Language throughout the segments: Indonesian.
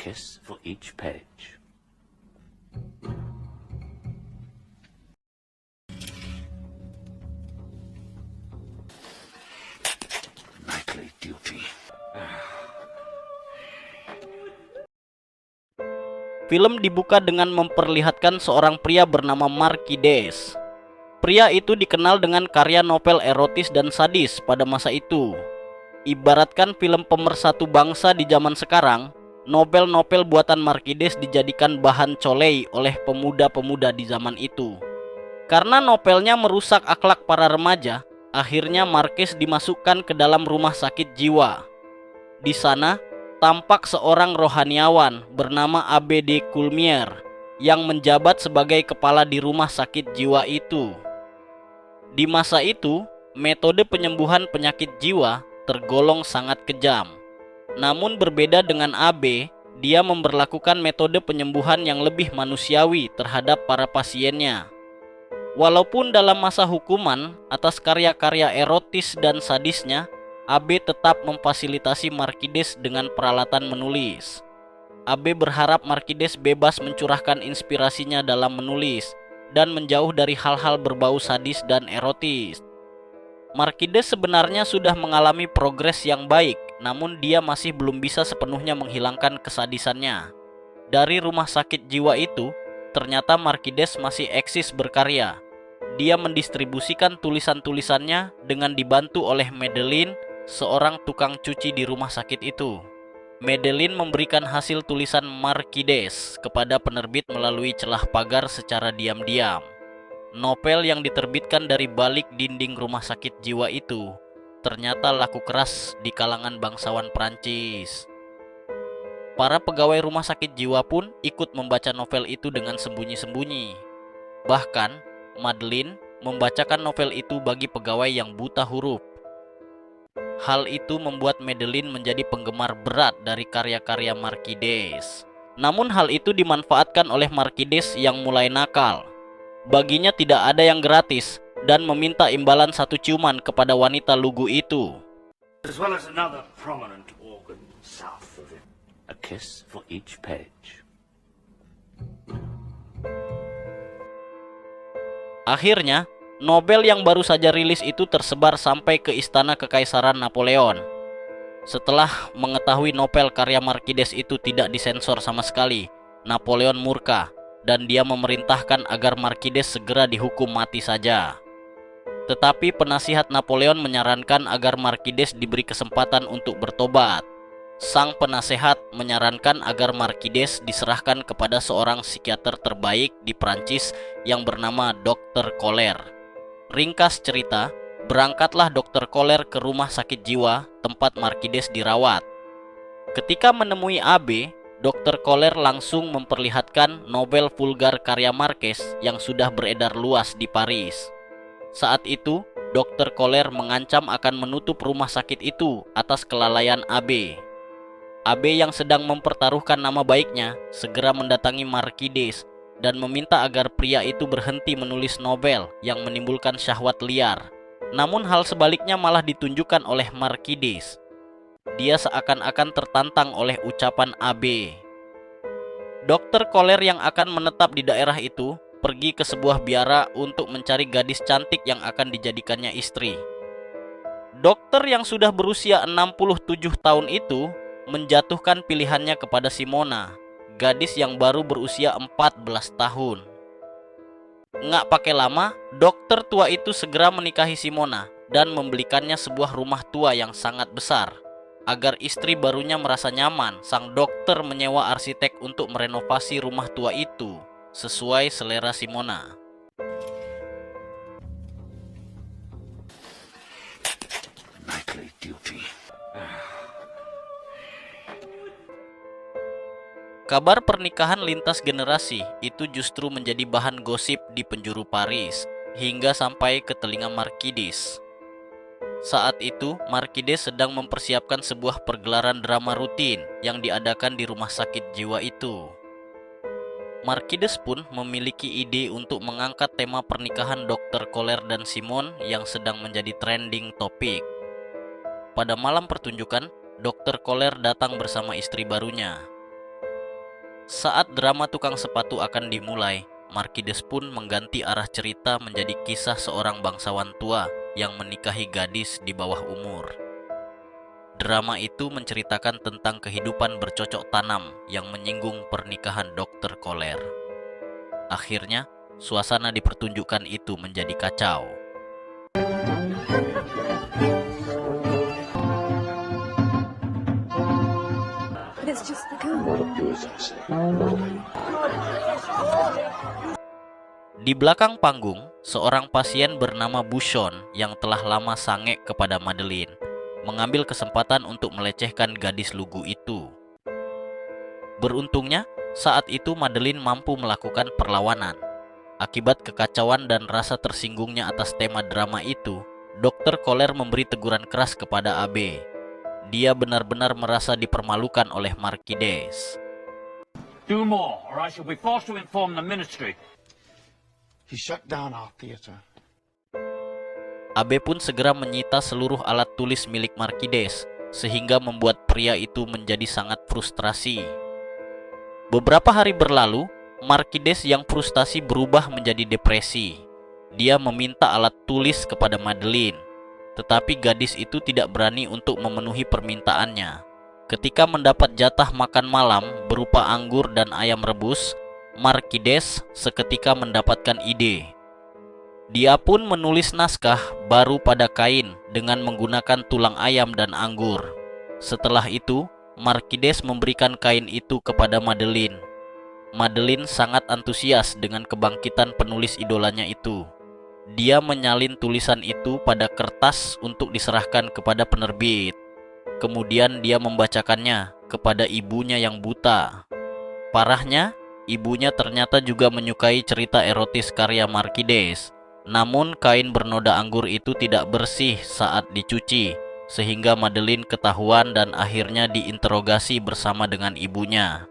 kiss for each page. Nightly duty. Film dibuka dengan memperlihatkan seorang pria bernama Markides. Pria itu dikenal dengan karya novel erotis dan sadis pada masa itu. Ibaratkan film pemersatu bangsa di zaman sekarang, novel-novel buatan Markides dijadikan bahan colei oleh pemuda-pemuda di zaman itu. Karena novelnya merusak akhlak para remaja, akhirnya Marquez dimasukkan ke dalam rumah sakit jiwa. Di sana, tampak seorang rohaniawan bernama A.B.D. Coulmier yang menjabat sebagai kepala di rumah sakit jiwa itu. Di masa itu, metode penyembuhan penyakit jiwa tergolong sangat kejam. Namun berbeda dengan AB, dia memberlakukan metode penyembuhan yang lebih manusiawi terhadap para pasiennya. Walaupun dalam masa hukuman atas karya-karya erotis dan sadisnya, AB tetap memfasilitasi Markides dengan peralatan menulis. AB berharap Markides bebas mencurahkan inspirasinya dalam menulis dan menjauh dari hal-hal berbau sadis dan erotis. Markides sebenarnya sudah mengalami progres yang baik, namun dia masih belum bisa sepenuhnya menghilangkan kesadisannya. Dari rumah sakit jiwa itu, ternyata Markides masih eksis berkarya. Dia mendistribusikan tulisan-tulisannya dengan dibantu oleh Madeline, seorang tukang cuci di rumah sakit itu. Madeline memberikan hasil tulisan Markides kepada penerbit melalui celah pagar secara diam-diam. Novel yang diterbitkan dari balik dinding rumah sakit jiwa itu ternyata laku keras di kalangan bangsawan Prancis. Para pegawai rumah sakit jiwa pun ikut membaca novel itu dengan sembunyi-sembunyi. Bahkan, Madeline membacakan novel itu bagi pegawai yang buta huruf. Hal itu membuat Madeline menjadi penggemar berat dari karya-karya Markides. Namun hal itu dimanfaatkan oleh Markides yang mulai nakal. Baginya tidak ada yang gratis dan meminta imbalan satu ciuman kepada wanita lugu itu. As well as another prominent organ south of it. A kiss for each page. Akhirnya, novel yang baru saja rilis itu tersebar sampai ke istana Kekaisaran Napoleon. Setelah mengetahui novel karya Markides itu tidak disensor sama sekali, Napoleon murka dan dia memerintahkan agar Markides segera dihukum mati saja. Tetapi penasihat Napoleon menyarankan agar Markides diberi kesempatan untuk bertobat. Sang penasehat menyarankan agar Markides diserahkan kepada seorang psikiater terbaik di Prancis yang bernama Dr. Koller. Ringkas cerita, berangkatlah Dr. Koller ke rumah sakit jiwa tempat Markides dirawat. Ketika menemui AB, Dr. Koller langsung memperlihatkan novel vulgar karya Marquez yang sudah beredar luas di Paris. Saat itu, Dr. Koller mengancam akan menutup rumah sakit itu atas kelalaian AB. AB yang sedang mempertaruhkan nama baiknya segera mendatangi Markides dan meminta agar pria itu berhenti menulis novel yang menimbulkan syahwat liar. Namun hal sebaliknya malah ditunjukkan oleh Markides. Dia seakan-akan tertantang oleh ucapan AB. Dr. Koller yang akan menetap di daerah itu pergi ke sebuah biara untuk mencari gadis cantik yang akan dijadikannya istri. Dokter yang sudah berusia 67 tahun itu menjatuhkan pilihannya kepada Simona, gadis yang baru berusia 14 tahun. Nggak pakai lama, dokter tua itu segera menikahi Simona dan membelikannya sebuah rumah tua yang sangat besar. Agar istri barunya merasa nyaman, sang dokter menyewa arsitek untuk merenovasi rumah tua itu sesuai selera Simona. Nightly duty. Kabar pernikahan lintas generasi itu justru menjadi bahan gosip di penjuru Paris hingga sampai ke telinga Markides. Saat itu, Markides sedang mempersiapkan sebuah pergelaran drama rutin yang diadakan di rumah sakit jiwa itu. Markides pun memiliki ide untuk mengangkat tema pernikahan Dr. Koller dan Simon yang sedang menjadi trending topik. Pada malam pertunjukan, Dr. Koller datang bersama istri barunya. Saat drama tukang sepatu akan dimulai, Markides pun mengganti arah cerita menjadi kisah seorang bangsawan tua yang menikahi gadis di bawah umur. Drama itu menceritakan tentang kehidupan bercocok tanam yang menyinggung pernikahan Dr. Koller. Akhirnya, suasana di pertunjukan itu menjadi kacau. It's just the girl. Di belakang panggung, seorang pasien bernama Bushon yang telah lama sange kepada Madeline mengambil kesempatan untuk melecehkan gadis lugu itu. Beruntungnya, saat itu Madeline mampu melakukan perlawanan. Akibat kekacauan dan rasa tersinggungnya atas tema drama itu, Dr. Koller memberi teguran keras kepada AB. Dia benar-benar merasa dipermalukan oleh Markides. Do more, or I shall be forced to inform the ministry. He shut down our theater. AB pun segera menyita seluruh alat tulis milik Markides, sehingga membuat pria itu menjadi sangat frustrasi. Beberapa hari berlalu, Markides yang frustasi berubah menjadi depresi. Dia meminta alat tulis kepada Madeline, tetapi gadis itu tidak berani untuk memenuhi permintaannya. Ketika mendapat jatah makan malam berupa anggur dan ayam rebus, Markides seketika mendapatkan ide. Dia pun menulis naskah baru pada kain dengan menggunakan tulang ayam dan anggur. Setelah itu, Markides memberikan kain itu kepada Madeline. Madeline sangat antusias dengan kebangkitan penulis idolanya itu. Dia menyalin tulisan itu pada kertas untuk diserahkan kepada penerbit. Kemudian dia membacakannya kepada ibunya yang buta. Parahnya, ibunya ternyata juga menyukai cerita erotis karya Markides. Namun kain bernoda anggur itu tidak bersih saat dicuci, sehingga Madeline ketahuan dan akhirnya diinterogasi bersama dengan ibunya.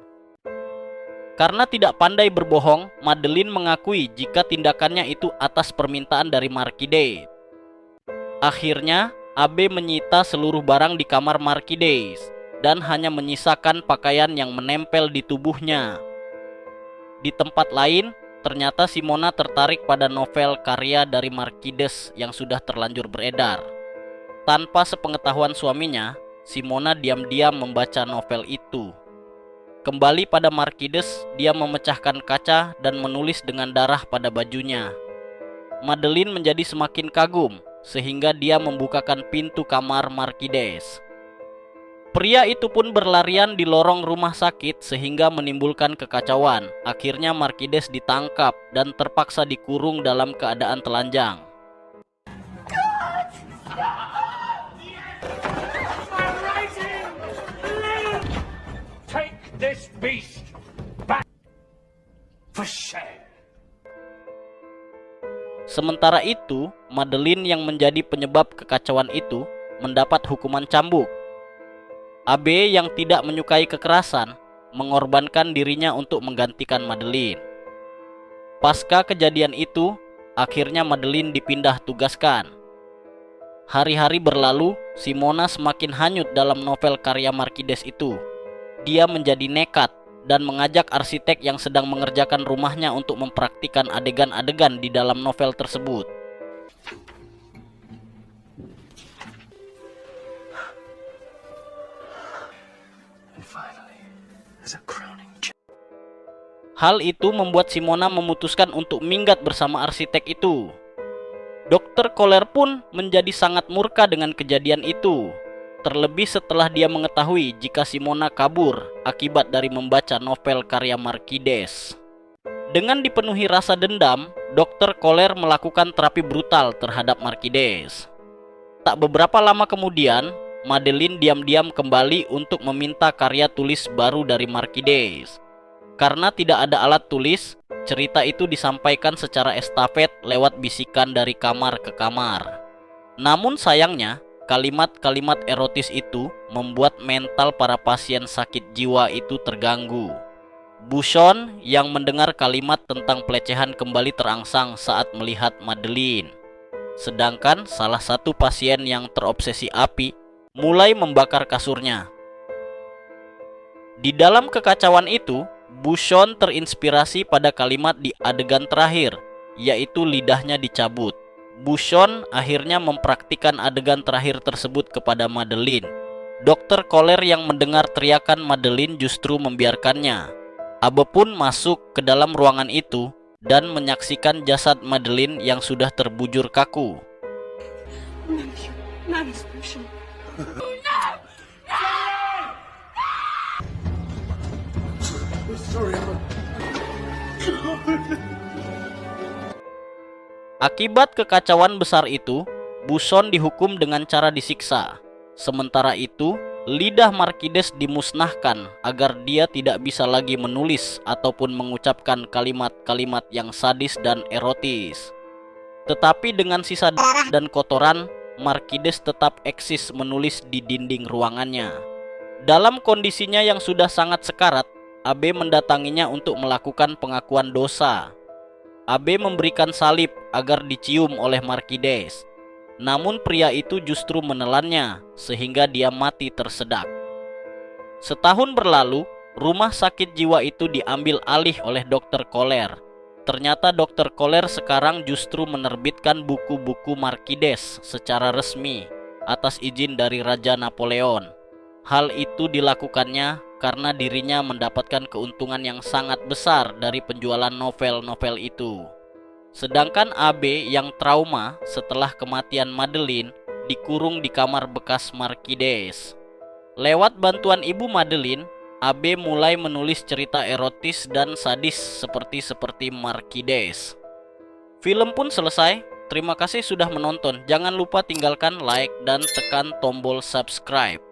Karena tidak pandai berbohong, Madeline mengakui jika tindakannya itu atas permintaan dari Markides. Akhirnya, AB menyita seluruh barang di kamar Markides dan hanya menyisakan pakaian yang menempel di tubuhnya. Di tempat lain, ternyata Simona tertarik pada novel karya dari Markides yang sudah terlanjur beredar. Tanpa sepengetahuan suaminya, Simona diam-diam membaca novel itu. Kembali pada Markides, dia memecahkan kaca dan menulis dengan darah pada bajunya. Madeline menjadi semakin kagum, sehingga dia membukakan pintu kamar Markides. Pria itu pun berlarian di lorong rumah sakit sehingga menimbulkan kekacauan. Akhirnya Markides ditangkap dan terpaksa dikurung dalam keadaan telanjang. Take this beast back for shame. Sementara itu, Madeline yang menjadi penyebab kekacauan itu mendapat hukuman cambuk. AB yang tidak menyukai kekerasan mengorbankan dirinya untuk menggantikan Madeline. Pasca kejadian itu, akhirnya Madeline dipindah tugaskan. Hari-hari berlalu, Simona semakin hanyut dalam novel karya Markides itu. Dia menjadi nekat dan mengajak arsitek yang sedang mengerjakan rumahnya untuk mempraktikkan adegan-adegan di dalam novel tersebut. Hal itu membuat Simona memutuskan untuk minggat bersama arsitek itu. Dr. Koller pun menjadi sangat murka dengan kejadian itu, terlebih setelah dia mengetahui jika Simona kabur akibat dari membaca novel karya Markides. Dengan dipenuhi rasa dendam, Dr. Koller melakukan terapi brutal terhadap Markides. Tak beberapa lama kemudian, Madeline diam-diam kembali untuk meminta karya tulis baru dari Markides. Karena tidak ada alat tulis, cerita itu disampaikan secara estafet lewat bisikan dari kamar ke kamar. Namun sayangnya, kalimat-kalimat erotis itu membuat mental para pasien sakit jiwa itu terganggu. Bushon yang mendengar kalimat tentang pelecehan kembali terangsang saat melihat Madeline. Sedangkan salah satu pasien yang terobsesi api mulai membakar kasurnya. Di dalam kekacauan itu, Buchon terinspirasi pada kalimat di adegan terakhir, yaitu lidahnya dicabut. Buchon akhirnya mempraktikkan adegan terakhir tersebut kepada Madeleine. Dokter Koller yang mendengar teriakan Madeleine justru membiarkannya. Abe pun masuk ke dalam ruangan itu dan menyaksikan jasad Madeleine yang sudah terbujur kaku. Akibat kekacauan besar itu, Buchon dihukum dengan cara disiksa. Sementara itu, lidah Markides dimusnahkan agar dia tidak bisa lagi menulis ataupun mengucapkan kalimat-kalimat yang sadis dan erotis. Tetapi dengan sisa darah dan kotoran, Markides tetap eksis menulis di dinding ruangannya. Dalam kondisinya yang sudah sangat sekarat, Abe mendatanginya untuk melakukan pengakuan dosa. Abe memberikan salib agar dicium oleh Markides. Namun pria itu justru menelannya sehingga dia mati tersedak. Setahun berlalu, rumah sakit jiwa itu diambil alih oleh Dr. Koller. Ternyata Dr. Koller sekarang justru menerbitkan buku-buku Markides secara resmi atas izin dari Raja Napoleon. Hal itu dilakukannya karena dirinya mendapatkan keuntungan yang sangat besar dari penjualan novel-novel itu. Sedangkan Abe yang trauma setelah kematian Madeleine dikurung di kamar bekas Markides. Lewat bantuan ibu Madeleine, Abe mulai menulis cerita erotis dan sadis seperti Markides. Film pun selesai. Terima kasih sudah menonton. Jangan lupa tinggalkan like dan tekan tombol subscribe.